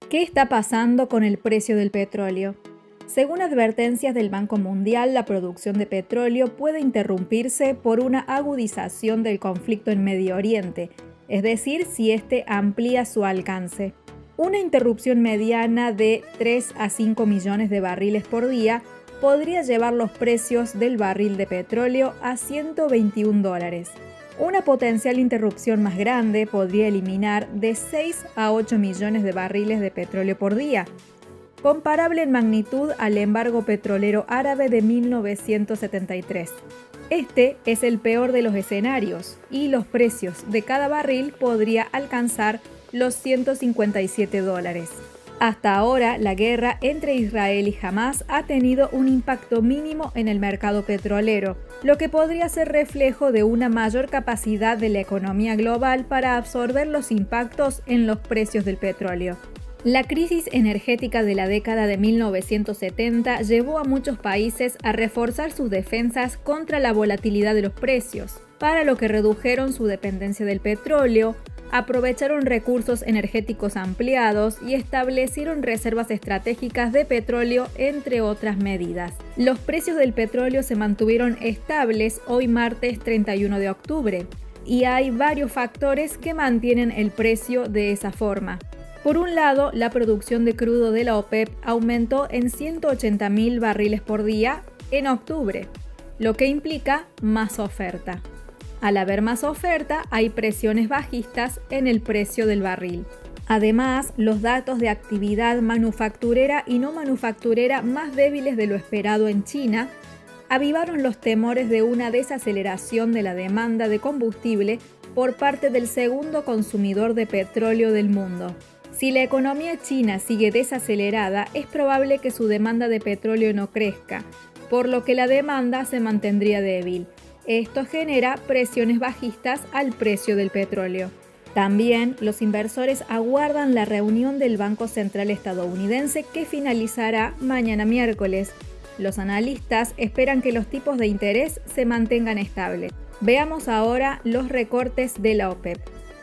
¿Qué está pasando con el precio del petróleo? Según advertencias del Banco Mundial, la producción de petróleo puede interrumpirse por una agudización del conflicto en Medio Oriente, es decir, si este amplía su alcance. Una interrupción mediana de 3 a 5 millones de barriles por día podría llevar los precios del barril de petróleo a $121. Una potencial interrupción más grande podría eliminar de 6 a 8 millones de barriles de petróleo por día, comparable en magnitud al embargo petrolero árabe de 1973. Este es el peor de los escenarios y los precios de cada barril podría alcanzar los $157. Hasta ahora, la guerra entre Israel y Hamás ha tenido un impacto mínimo en el mercado petrolero, lo que podría ser reflejo de una mayor capacidad de la economía global para absorber los impactos en los precios del petróleo. La crisis energética de la década de 1970 llevó a muchos países a reforzar sus defensas contra la volatilidad de los precios, para lo que redujeron su dependencia del petróleo, aprovecharon recursos energéticos ampliados y establecieron reservas estratégicas de petróleo, entre otras medidas. Los precios del petróleo se mantuvieron estables hoy martes 31 de octubre, y hay varios factores que mantienen el precio de esa forma. Por un lado, la producción de crudo de la OPEP aumentó en 180.000 barriles por día en octubre, lo que implica más oferta. Al haber más oferta, hay presiones bajistas en el precio del barril. Además, los datos de actividad manufacturera y no manufacturera más débiles de lo esperado en China avivaron los temores de una desaceleración de la demanda de combustible por parte del segundo consumidor de petróleo del mundo. Si la economía china sigue desacelerada, es probable que su demanda de petróleo no crezca, por lo que la demanda se mantendría débil. Esto genera presiones bajistas al precio del petróleo. También los inversores aguardan la reunión del Banco Central estadounidense que finalizará mañana miércoles. Los analistas esperan que los tipos de interés se mantengan estables. Veamos ahora los recortes de la OPEP.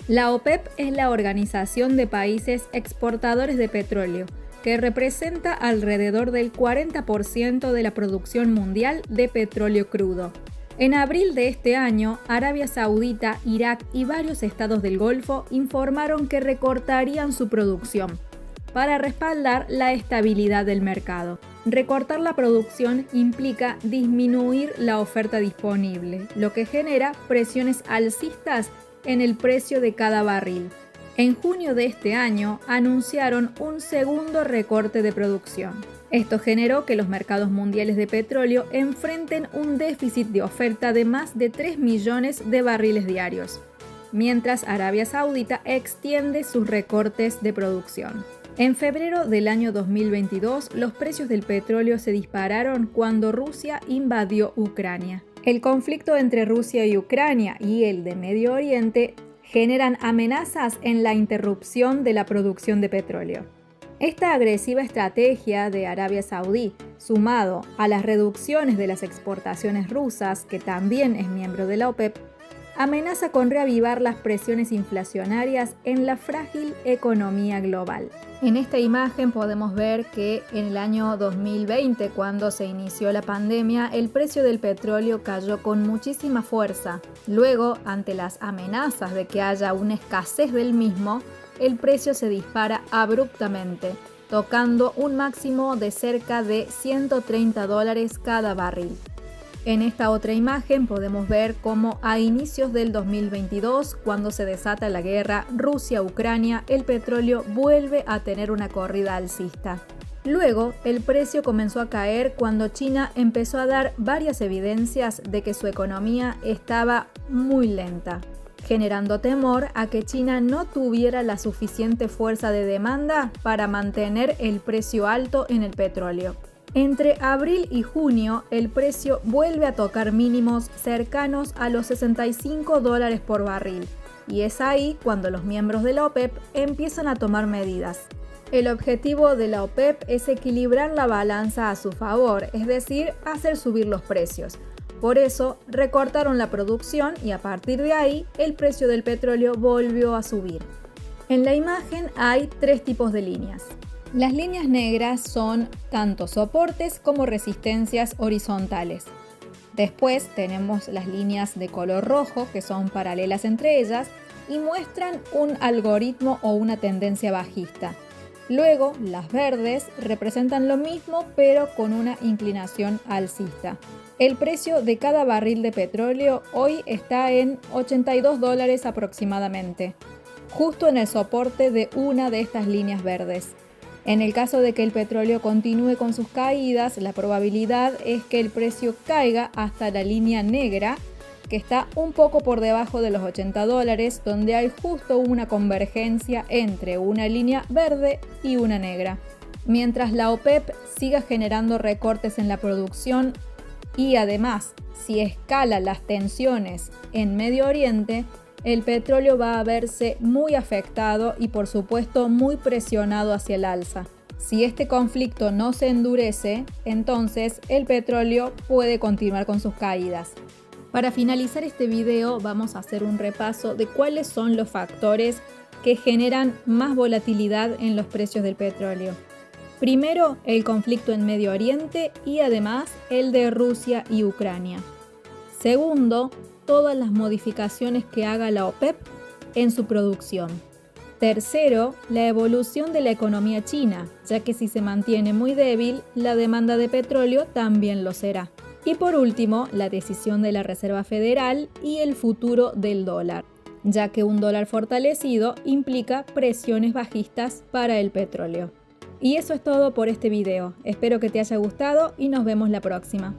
La OPEP es la Organización de Países Exportadores de Petróleo, que representa alrededor del 40% de la producción mundial de petróleo crudo. En abril de este año, Arabia Saudita, Irak y varios estados del Golfo informaron que recortarían su producción para respaldar la estabilidad del mercado. Recortar la producción implica disminuir la oferta disponible, lo que genera presiones alcistas en el precio de cada barril. En junio de este año anunciaron un segundo recorte de producción. Esto generó que los mercados mundiales de petróleo enfrenten un déficit de oferta de más de 3 millones de barriles diarios, mientras Arabia Saudita extiende sus recortes de producción. En febrero del año 2022, los precios del petróleo se dispararon cuando Rusia invadió Ucrania. El conflicto entre Rusia y Ucrania y el de Medio Oriente generan amenazas en la interrupción de la producción de petróleo. Esta agresiva estrategia de Arabia Saudí, sumado a las reducciones de las exportaciones rusas, que también es miembro de la OPEP, amenaza con reavivar las presiones inflacionarias en la frágil economía global. En esta imagen podemos ver que en el año 2020, cuando se inició la pandemia, el precio del petróleo cayó con muchísima fuerza. Luego, ante las amenazas de que haya una escasez del mismo, el precio se dispara abruptamente, tocando un máximo de cerca de $130 cada barril. En esta otra imagen podemos ver cómo a inicios del 2022, cuando se desata la guerra Rusia-Ucrania, el petróleo vuelve a tener una corrida alcista. Luego, el precio comenzó a caer cuando China empezó a dar varias evidencias de que su economía estaba muy lenta, generando temor a que China no tuviera la suficiente fuerza de demanda para mantener el precio alto en el petróleo. Entre abril y junio, el precio vuelve a tocar mínimos cercanos a los $65 por barril, y es ahí cuando los miembros de la OPEP empiezan a tomar medidas. El objetivo de la OPEP es equilibrar la balanza a su favor, es decir, hacer subir los precios. Por eso, recortaron la producción y a partir de ahí, el precio del petróleo volvió a subir. En la imagen hay tres tipos de líneas. Las líneas negras son tanto soportes como resistencias horizontales. Después tenemos las líneas de color rojo, que son paralelas entre ellas y muestran un algoritmo o una tendencia bajista. Luego, las verdes representan lo mismo pero con una inclinación alcista. El precio de cada barril de petróleo hoy está en $82 aproximadamente, justo en el soporte de una de estas líneas verdes. En el caso de que el petróleo continúe con sus caídas, la probabilidad es que el precio caiga hasta la línea negra, que está un poco por debajo de los $80, donde hay justo una convergencia entre una línea verde y una negra. Mientras la OPEP siga generando recortes en la producción y además, si escala las tensiones en Medio Oriente, el petróleo va a verse muy afectado y por supuesto muy presionado hacia el alza. Si este conflicto no se endurece, entonces el petróleo puede continuar con sus caídas. Para finalizar este video vamos a hacer un repaso de cuáles son los factores que generan más volatilidad en los precios del petróleo. Primero, el conflicto en Medio Oriente y además el de Rusia y Ucrania. Segundo, todas las modificaciones que haga la OPEP en su producción. Tercero, la evolución de la economía china, ya que si se mantiene muy débil, la demanda de petróleo también lo será. Y por último, la decisión de la Reserva Federal y el futuro del dólar, ya que un dólar fortalecido implica presiones bajistas para el petróleo. Y eso es todo por este video. Espero que te haya gustado y nos vemos la próxima.